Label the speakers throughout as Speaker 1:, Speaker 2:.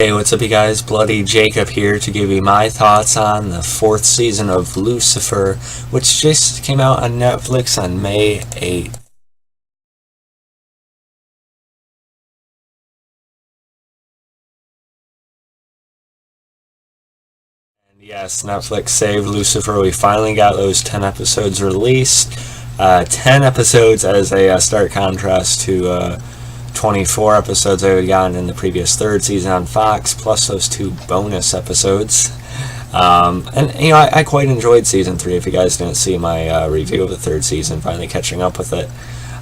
Speaker 1: Hey, what's up you guys? Bloody Jacob here to give you my thoughts on the 4th season of Lucifer, which just came out on Netflix on May 8th. And yes, Netflix saved Lucifer. We finally got those 10 episodes released. 10 episodes as a stark contrast to 24 episodes I had gotten in the previous 3rd season on Fox, plus those 2 bonus episodes. And you know, I quite enjoyed season 3. If you guys didn't see my review of the 3rd season, finally catching up with it.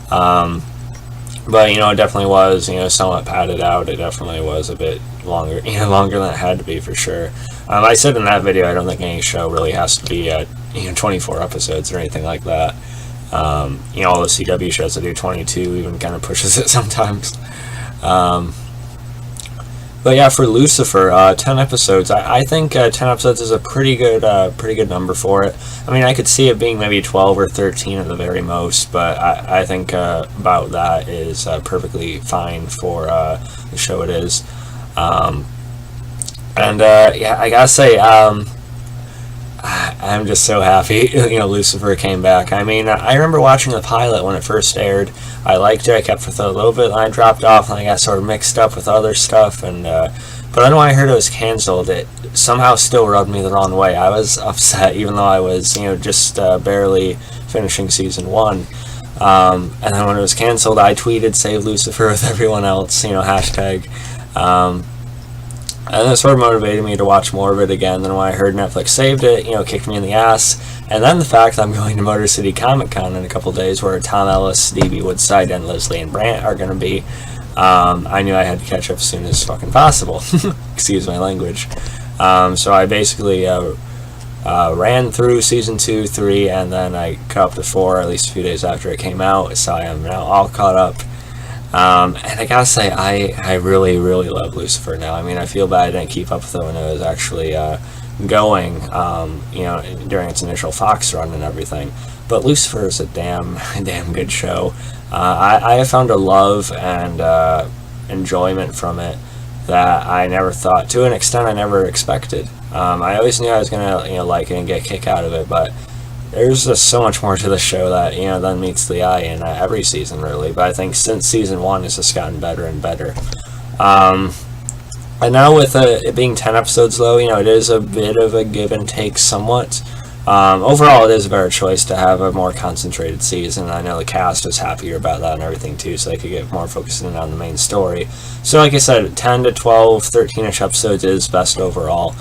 Speaker 1: But you know, it definitely was, you know, somewhat padded out. It definitely was a bit longer, you know, longer than it had to be for sure. I said in that video, I don't think any show really has to be at 24 episodes or anything like that. You know, all the CW shows that do 22 even kind of pushes it sometimes. But yeah, for Lucifer, 10 episodes. I think 10 episodes is a pretty good number for it. I mean, I could see it being maybe 12 or 13 at the very most, but I think about that is perfectly fine for the show it is. Yeah, I gotta say, I'm just so happy, you know, Lucifer came back. I mean, I remember watching the pilot when it first aired. I liked it. I kept with it a little bit, and I dropped off, and I got sort of mixed up with other stuff. And but then when I heard it was canceled, it somehow still rubbed me the wrong way. I was upset, even though I was, you know, just barely finishing season 1. And then when it was canceled, I tweeted "Save Lucifer" with everyone else, you know, hashtag. And that sort of motivated me to watch more of it again. Then when I heard Netflix saved it, you know, kicked me in the ass. And then the fact that I'm going to Motor City Comic Con in a couple days, where Tom Ellis, D.B. Woodside, and Leslie Ann-Brandt are going to be, I knew I had to catch up as soon as fucking possible. Excuse my language. So I basically ran through season 2, 3, and then I caught up to 4 at least a few days after it came out. So I am now all caught up. And I gotta say, I really, really love Lucifer now. I mean, I feel bad I didn't keep up with it when it was actually going, you know, during its initial Fox run and everything. But Lucifer is a damn good show. I have found a love and enjoyment from it that I never thought, to an extent I never expected. I always knew I was gonna, you know, like it and get a kick out of it, but there's just so much more to the show that, you know, than meets the eye in every season, really. But I think since season 1, it's just gotten better and better. And now with it being 10 episodes, though, you know, it is a bit of a give and take somewhat. Overall, it is a better choice to have a more concentrated season. I know the cast is happier about that and everything, too, so they could get more focusing on the main story. So, like I said, 10 to 12, 13-ish episodes is best overall.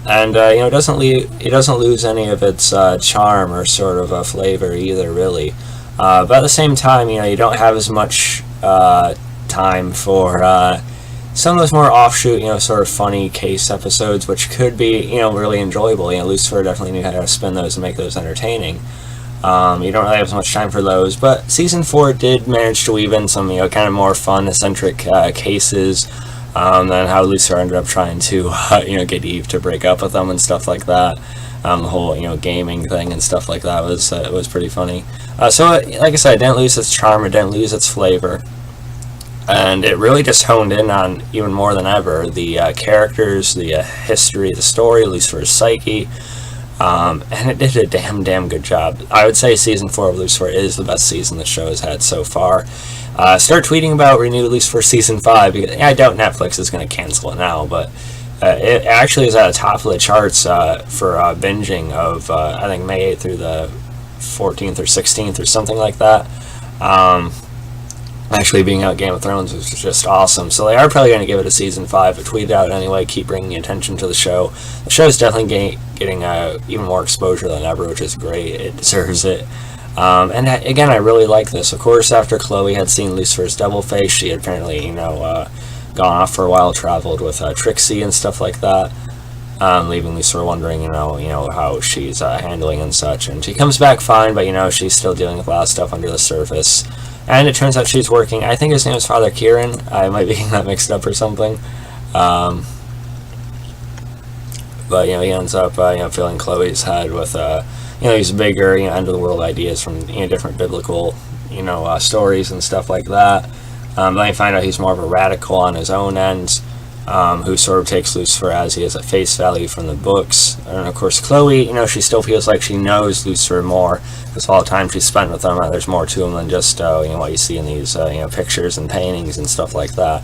Speaker 1: And you know, it doesn't lose any of its charm or sort of flavor either, really. But at the same time, you know, you don't have as much time for some of those more offshoot, you know, sort of funny case episodes, which could be, you know, really enjoyable. You know, Lucifer definitely knew how to spin those and make those entertaining. You don't really have as much time for those, but season 4 did manage to weave in some, you know, kind of more fun, eccentric cases. And how Lucifer ended up trying to, you know, get Eve to break up with them and stuff like that. The whole, you know, gaming thing and stuff like that was pretty funny. So, like I said, it didn't lose its charm, it didn't lose its flavor. And it really just honed in on, even more than ever, the characters, the history, the story, Lucifer's psyche. And it did a damn good job. I would say season 4 of Lucifer is the best season the show has had so far. Start tweeting about renewed Lucifer season 5, because I doubt Netflix is going to cancel it now, but it actually is at the top of the charts for binging of, I think, May 8th through the 14th or 16th or something like that. Actually being out Game of Thrones was just awesome, so they are probably going to give it a season 5, but tweet it out anyway, keep bringing attention to the show. The show is definitely getting even more exposure than ever, which is great. It deserves it. And again, I really like this. Of course, after Chloe had seen Lucifer's double face, she had apparently, you know, gone off for a while, traveled with Trixie and stuff like that, leaving Lucifer wondering, you know how she's handling and such. And she comes back fine, but, you know, she's still dealing with a lot of stuff under the surface. And it turns out she's working, I think his name is Father Kieran. I might be getting that mixed up or something. But, you know, he ends up, you know, filling Chloe's head with, you know, these bigger, you know, end of the world ideas from, you know, different biblical, you know, stories and stuff like that. Then you find out he's more of a radical on his own end, who sort of takes Lucifer as he is at face value from the books. And of course, Chloe, she still feels like she knows Lucifer more, because all the time she's spent with him, there's more to him than just what you see in these pictures and paintings and stuff like that.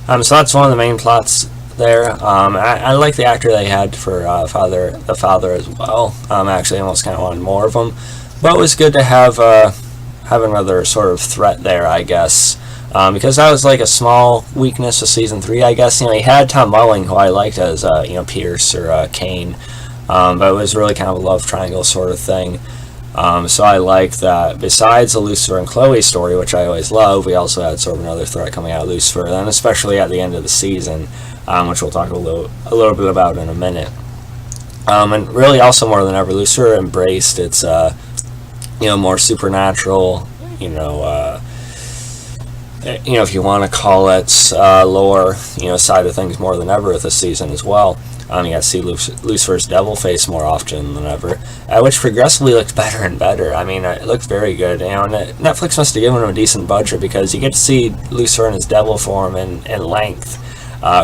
Speaker 1: So that's one of the main plots there. I like the actor they had for the father as well. Actually, I almost kind of wanted more of him, but it was good to have another sort of threat there, I guess. Because that was like a small weakness of season 3, I guess. He had Tom Welling, who I liked as Pierce or Kane, but it was really kind of a love triangle sort of thing. So I like that. Besides the Lucifer and Chloe story, which I always love, we also had sort of another threat coming out of Lucifer, and especially at the end of the season, which we'll talk a little bit about in a minute. And really, also more than ever, Lucifer embraced its more supernatural, if you want to call it lore, side of things more than ever with this season as well. You got to see Lucifer's devil face more often than ever, which progressively looked better and better. It looked very good. And Netflix must have given him a decent budget, because you get to see Lucifer in his devil form in length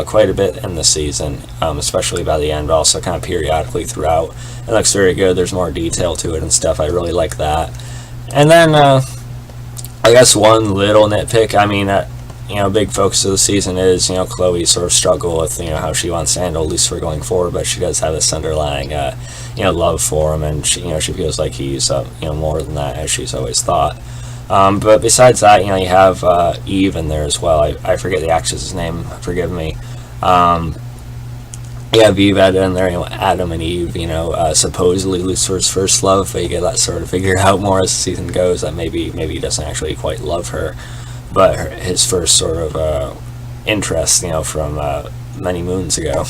Speaker 1: quite a bit in the season, especially by the end, but also kind of periodically throughout. It looks very good. There's more detail to it and stuff. I really like that. And then I guess one little nitpick, big focus of the season is, Chloe's sort of struggle with, how she wants to handle Lucifer going forward, but she does have this underlying, love for him, and she feels like he's, more than that, as she's always thought. But besides that, you have Eve in there as well. I forget the actress's name, forgive me. You have Eve in there, Adam and Eve, supposedly Lucifer's first love, but you get that sort of figured out more as the season goes, that maybe he doesn't actually quite love her, but his first sort of interest, from many moons ago.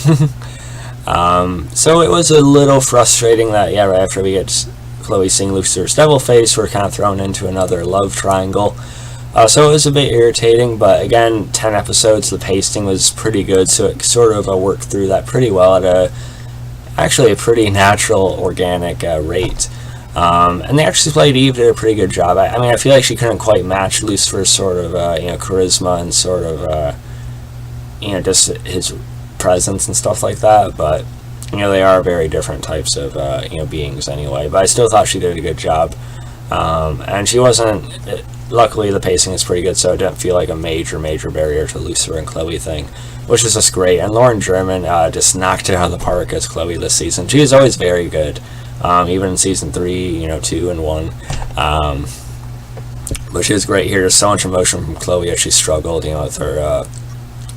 Speaker 1: So it was a little frustrating that, right after we get Chloe seeing Lucifer's devil face, we're kind of thrown into another love triangle. So it was a bit irritating, but again, 10 episodes, the pacing was pretty good, so it sort of worked through that pretty well at actually a pretty natural, organic rate. And the actress who played Eve did a pretty good job. I feel like she couldn't quite match Lucifer's sort of, charisma and sort of, just his presence and stuff like that, but, they are very different types of, beings anyway, but I still thought she did a good job. And she wasn't... Luckily, the pacing is pretty good, so it didn't feel like a major barrier to Lucifer and Chloe thing, which is just great. And Lauren German just knocked it out of the park as Chloe this season. She is always very good, even in season 3, 2 and 1. But she was great here. There's so much emotion from Chloe as she struggled, with her,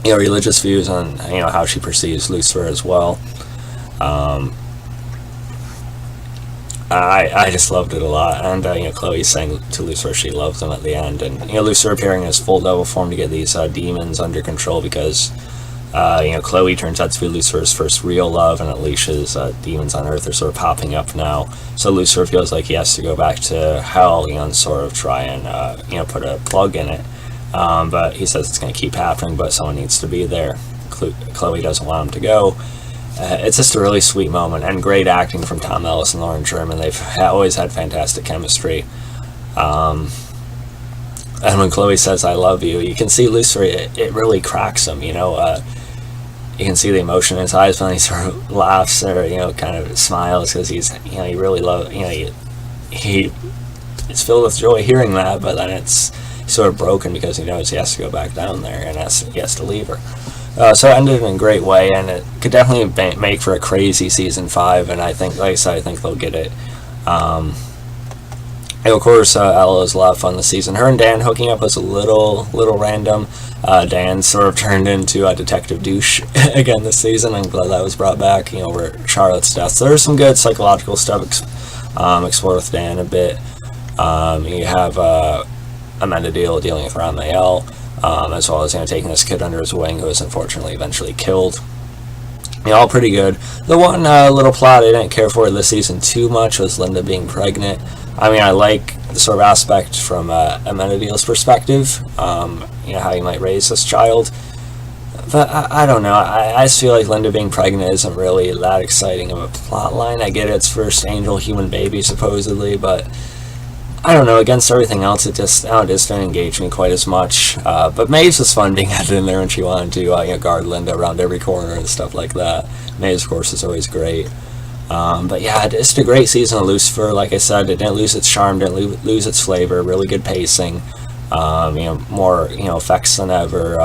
Speaker 1: religious views on, how she perceives Lucifer as well. I just loved it a lot, and Chloe saying to Lucifer she loves him at the end, and Lucifer appearing in his full devil form to get these demons under control, because Chloe turns out to be Lucifer's first real love, and Alicia's demons on Earth are sort of popping up now. So Lucifer feels like he has to go back to hell, and sort of try and put a plug in it. But he says it's going to keep happening, but someone needs to be there. Chloe doesn't want him to go. It's just a really sweet moment, and great acting from Tom Ellis and Lauren German. They've always had fantastic chemistry. And when Chloe says "I love you," you can see Lucifer. It really cracks him. You can see the emotion in his eyes when he sort of laughs or kind of smiles, because he's he really loves he is filled with joy hearing that, but then it's sort of broken because he knows he has to go back down there and he has to leave her. So it ended in a great way, and it could definitely make for a crazy season 5, and I think, like I said, I think they'll get it. And of course, Ella was a lot of fun this season. Her and Dan hooking up was a little random. Dan sort of turned into a detective douche again this season. I'm glad that was brought back, over Charlotte's death. So there's some good psychological stuff explored with Dan a bit. You have Amanda dealing with Raphael, as well as taking this kid under his wing, who was unfortunately eventually killed. All pretty good. The one little plot I didn't care for this season too much was Linda being pregnant. I like the sort of aspect from Amenadiel's perspective, how you might raise this child. But I don't know, I just feel like Linda being pregnant isn't really that exciting of a plot line. I get it's first angel human baby, supposedly, but I don't know, against everything else, it just didn't engage me quite as much. But Maeve's was fun being added in there when she wanted to guard Linda around every corner and stuff like that. Maeve, of course, is always great. But yeah, it's a great season of Lucifer. Like I said, it didn't lose its charm, didn't lose its flavor. Really good pacing. More effects than ever.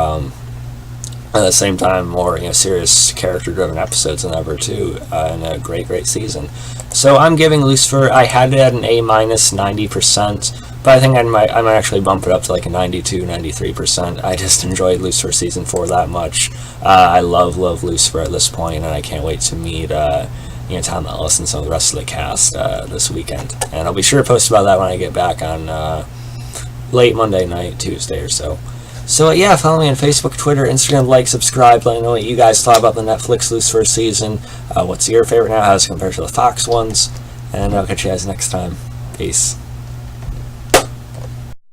Speaker 1: At the same time, more serious character-driven episodes than ever too, and a great season. So I'm giving Lucifer. I had it at an A-, 90%, but I think I might actually bump it up to like a 92, 93%. I just enjoyed Lucifer season 4 that much. I love Lucifer at this point, and I can't wait to meet Tom Ellis and some of the rest of the cast this weekend. And I'll be sure to post about that when I get back on late Monday night, Tuesday or so. So yeah, follow me on Facebook, Twitter, Instagram, like, subscribe, let me know what you guys thought about the Netflix Lucifer season. What's your favorite now, how does it compare to the Fox ones? And I'll catch you guys next time. Peace.